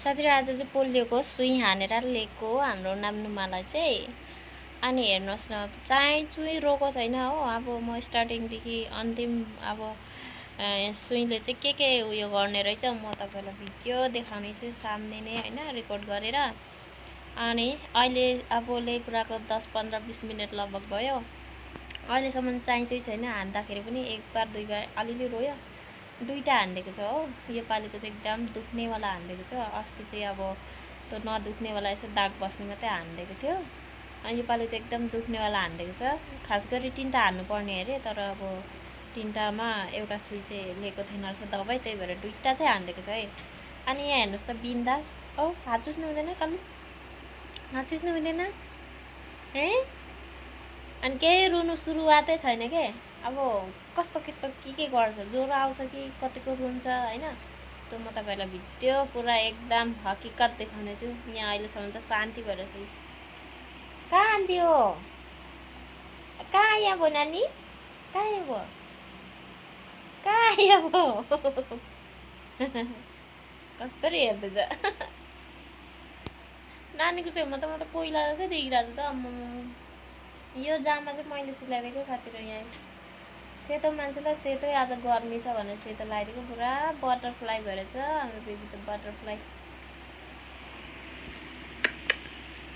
साथीहरु आज चाहिँ पोलियोको सुई हानेर लिएको हाम्रो नाम्नुमालाई चाहिँ। अनि हेर्नुहोस् न, चाहिँ चुई रोको छैन हो। अब म स्टार्टिङदेखि अन्तिम अब सुईले चाहिँ के उयो गर्ने रहेछ म तपाईलाई भिडियो देखाउने छु सामने नै हैन, रेकर्ड गरेर। अनि अहिले अब लेपुराको 10 15 20 मिनेट लगभग भयो। अहिलेसम्म चाहिँ चुई छैन, हान्दाखेरि पनि एक बार दुई बार अलिअलि रोयो। दुईटा हान्दिएको छ हो। यो पालिको चाहिँ एकदम दुख्नेवाला हान्दिएको छ। अस्ति चाहिँ अब त्यो नदुख्नेवाला यसो दाग बस्ने मात्रै हान्दिएको थियो। अनि यो पालि चाहिँ एकदम दुख्नेवाला हान्दिएको छ। खास गरी 3टा हान्नुपर्ने अरे, तर अब 3टामा एउटा सुई चाहिँ लिएको थिएन रहेछ दबाई, त्यही भएर 2टा चाहिँ हान्दिएको छ है। अनि यहाँ हेर्नुहोस् त बिन्दास। औ हात चुस्नु हुँदैन कल्लु, हात चुस्नु हुँदैन है। अनि केही रुनु सुरुवातै छैन के। अब कस्तो कस्तो के गर्छ, ज्वरो आउँछ कि कतिको रुन्छ हैन। त्यो म तपाईलाई भिडियो पुरा एकदम हकिकत देखाउने छु। यहाँ अहिलेसम्म त शान्ति भएर छ। कहाँ आन्टी हो, कहाँ आया भो नानी, कहाँ आया भो, कहाँ आया भो कस्तरी हेर्दैछ नानीको छेउमा त म त पहिला चाहिँ देखिरहेको छु त। अम्म यो जामा चाहिँ मैले सिलाइदिएको साथीहरु। यहाँ सेतो मान्छेलाई सेतै आज गर्मी छ भनेर सेतो लगाइदिएको। पुरा बटरफ्लाई भएछ हाम्रो बेबी त। Butterfly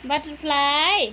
butterfly